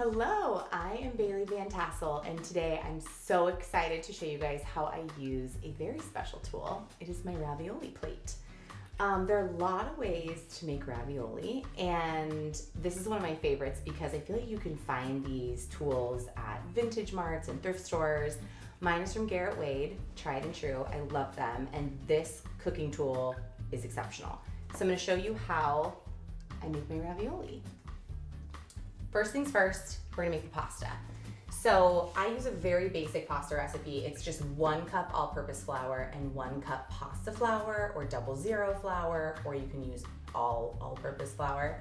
Hello, I am Bailey Van Tassel, and today I'm so excited to show you guys how I use a very special tool. It is my ravioli plate. There are a lot of ways to make ravioli, and this is one of my favorites because I feel like you can find these tools at vintage marts and thrift stores. Mine is from Garrett Wade, tried and true. I love them, and this cooking tool is exceptional. So I'm going to show you how I make my ravioli. First things first, we're gonna make the pasta. So I use a very basic pasta recipe. It's just 1 cup all-purpose flour and 1 cup pasta flour or 00 flour, or you can use all-purpose flour,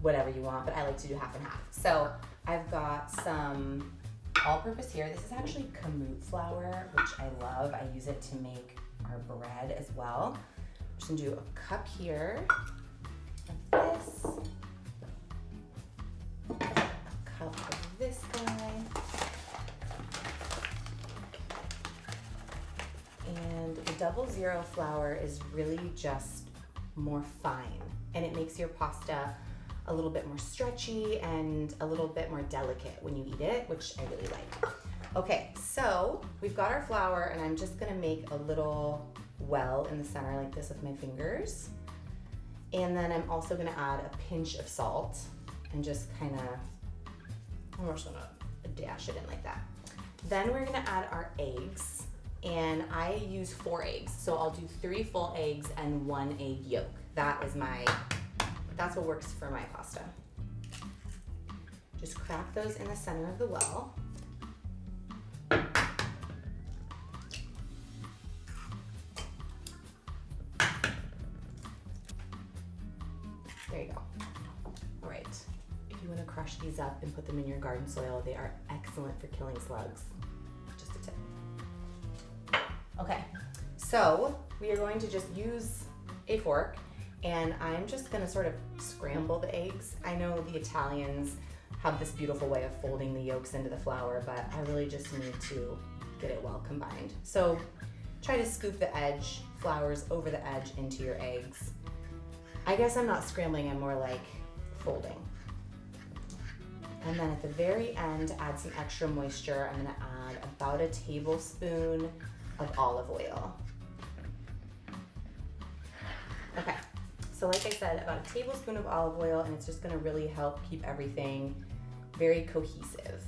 whatever you want, but I like to do half and half. So I've got some all-purpose here. This is actually kamut flour, which I love. I use it to make our bread as well. I'm just gonna do a cup here of this. Cup of this guy, and the 00 flour is really just more fine, and it makes your pasta a little bit more stretchy and a little bit more delicate when you eat it, which I really like. Okay, so we've got our flour, and I'm just gonna make a little well in the center like this with my fingers, and then I'm also gonna add a pinch of salt and just kind of, I'm just gonna dash it in like that. Then we're gonna add our eggs, and I use 4 eggs. So I'll do 3 full eggs and 1 egg yolk. That's what works for my pasta. Just crack those in the center of the well. There you go. All right. If you want to crush these up and put them in your garden soil, they are excellent for killing slugs. Just a tip. Okay, so we are going to just use a fork, and I'm just going to sort of scramble the eggs. I know the Italians have this beautiful way of folding the yolks into the flour, but I really just need to get it well combined. So try to scoop the flours over the edge into your eggs. I guess I'm not scrambling, I'm more like folding. And then at the very end, to add some extra moisture, I'm gonna add about a tablespoon of olive oil. Okay, so like I said, about a tablespoon of olive oil, and it's just gonna really help keep everything very cohesive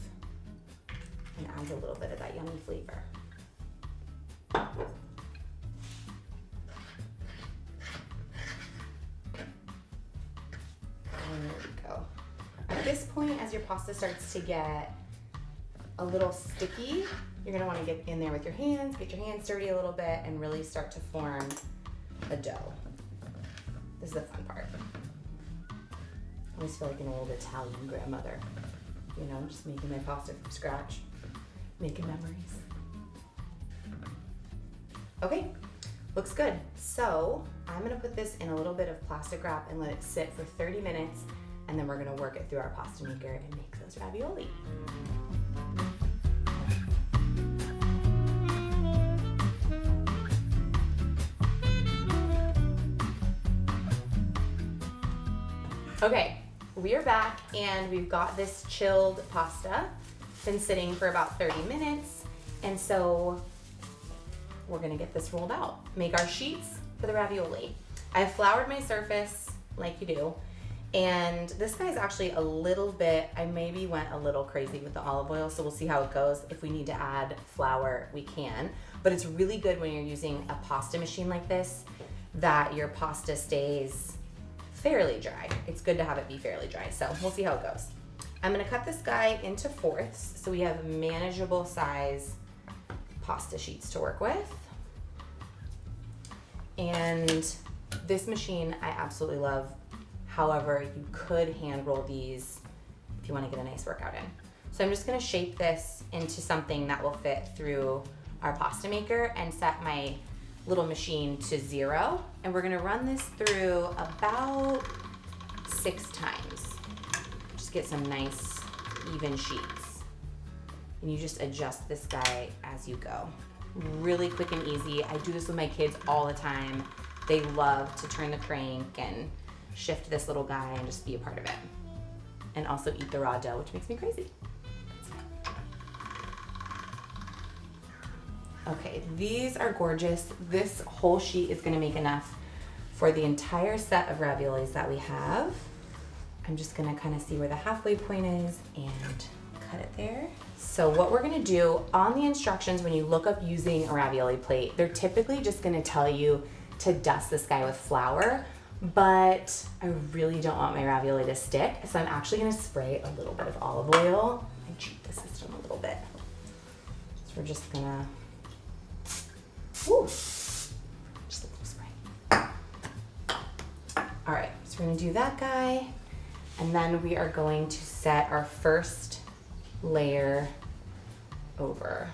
and adds a little bit of that yummy flavor. There we go. At this point, as your pasta starts to get a little sticky, you're gonna wanna get in there with your hands, get your hands dirty a little bit, and really start to form a dough. This is the fun part. I always feel like an old Italian grandmother, you know, just making my pasta from scratch, making memories. Okay, looks good. So I'm gonna put this in a little bit of plastic wrap and let it sit for 30 minutes, and then we're gonna work it through our pasta maker and make those ravioli. Okay, we are back, and we've got this chilled pasta. Been sitting for about 30 minutes, and so we're gonna get this rolled out. Make our sheets for the ravioli. I've floured my surface like you do, and this guy's actually a little bit, I maybe went a little crazy with the olive oil, so we'll see how it goes. If we need to add flour, we can, but it's really good when you're using a pasta machine like this that your pasta stays fairly dry. It's good to have it be fairly dry, so we'll see how it goes. I'm gonna cut this guy into 4ths so we have manageable size pasta sheets to work with. And this machine I absolutely love. However, you could hand roll these if you want to get a nice workout in. So I'm just going to shape this into something that will fit through our pasta maker and set my little machine to 0. And we're going to run this through about 6 times. Just get some nice even sheets. And you just adjust this guy as you go. Really quick and easy. I do this with my kids all the time. They love to turn the crank and shift this little guy and just be a part of it. and also eat the raw dough, which makes me crazy. Okay, these are gorgeous. This whole sheet is gonna make enough for the entire set of raviolis that we have. I'm just gonna kind of see where the halfway point is and cut it there. So what we're gonna do on the instructions when you look up using a ravioli plate, they're typically just gonna tell you to dust this guy with flour, but I really don't want my ravioli to stick, so I'm actually gonna spray a little bit of olive oil and cheat the system a little bit. So we're just gonna, just a little spray. All right, so we're gonna do that guy, and then we are going to set our first layer over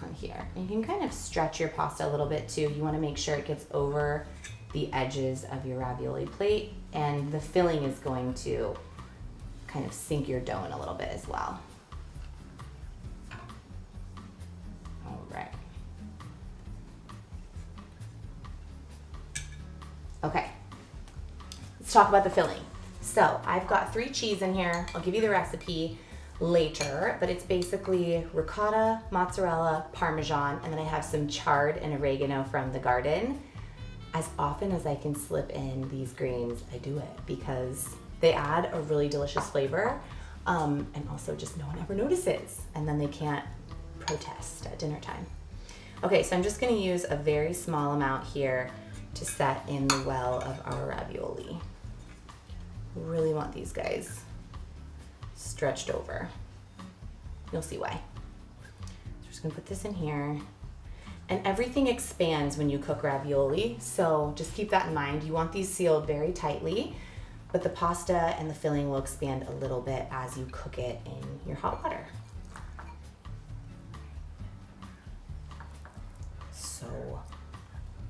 on here. And you can kind of stretch your pasta a little bit too. You wanna make sure it gets over the edges of your ravioli plate, and the filling is going to kind of sink your dough in a little bit as well. All right. Okay, let's talk about the filling. So I've got 3 cheese in here. I'll give you the recipe later, but it's basically ricotta, mozzarella, Parmesan, and then I have some chard and oregano from the garden. As often as I can slip in these greens, I do it because they add a really delicious flavor, and also just no one ever notices, and then they can't protest at dinner time. Okay, so I'm just gonna use a very small amount here to set in the well of our ravioli. Really want these guys stretched over. You'll see why. So just gonna put this in here. And everything expands when you cook ravioli, so just keep that in mind. You want these sealed very tightly, but the pasta and the filling will expand a little bit as you cook it in your hot water. So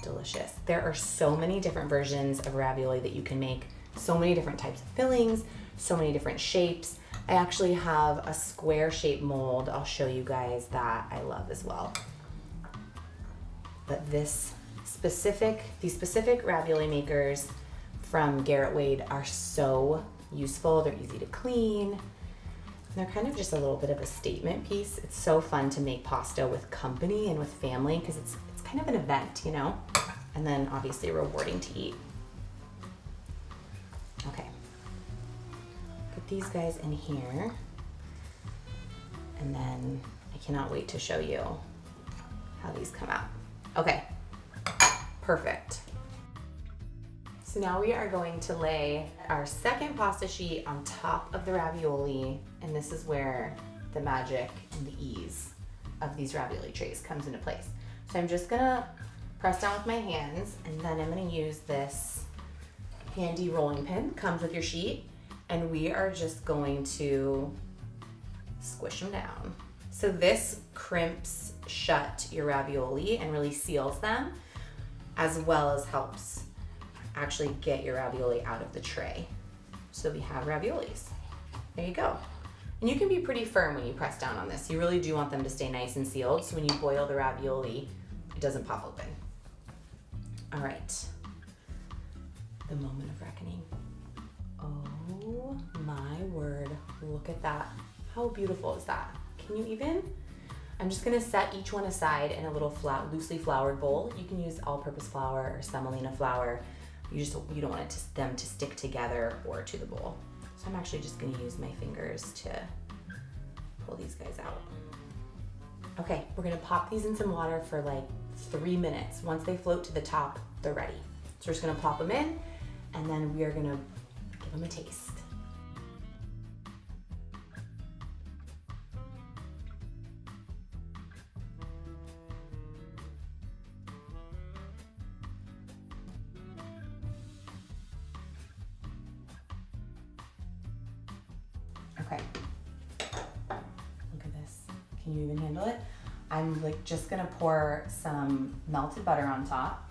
delicious. There are so many different versions of ravioli that you can make, so many different types of fillings, so many different shapes. I actually have a square shaped mold. I'll show you guys that I love as well. But these specific ravioli makers from Garrett Wade are so useful. They're easy to clean. And they're kind of just a little bit of a statement piece. It's so fun to make pasta with company and with family because it's kind of an event, you know? And then obviously rewarding to eat. Okay. Put these guys in here. And then I cannot wait to show you how these come out. Okay, perfect. So now we are going to lay our second pasta sheet on top of the ravioli, and this is where the magic and the ease of these ravioli trays comes into place. So I'm just gonna press down with my hands, and then I'm gonna use this handy rolling pin, comes with your sheet, and we are just going to squish them down. So this crimps shut your ravioli and really seals them, as well as helps actually get your ravioli out of the tray. So we have raviolis. There you go. And you can be pretty firm when you press down on this. You really do want them to stay nice and sealed, so when you boil the ravioli, it doesn't pop open. All right, the moment of reckoning. Oh my word, look at that. How beautiful is that? Can you even? I'm just gonna set each one aside in a little loosely floured bowl. You can use all-purpose flour or semolina flour. You don't want them to stick together or to the bowl. So I'm actually just gonna use my fingers to pull these guys out. Okay, we're gonna pop these in some water for like 3 minutes. Once they float to the top, they're ready. So we're just gonna plop them in, and then we are gonna give them a taste. Okay, look at this. Can you even handle it? I'm just gonna pour some melted butter on top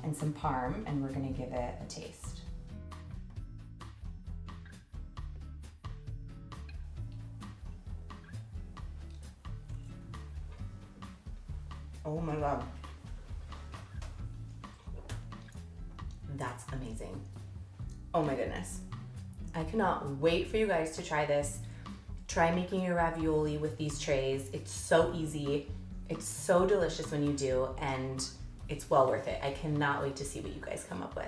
and some parm, and we're gonna give it a taste. Oh my God. That's amazing. Oh my goodness. I cannot wait for you guys to try this. Try making your ravioli with these trays. It's so easy. It's so delicious when you do, and it's well worth it. I cannot wait to see what you guys come up with.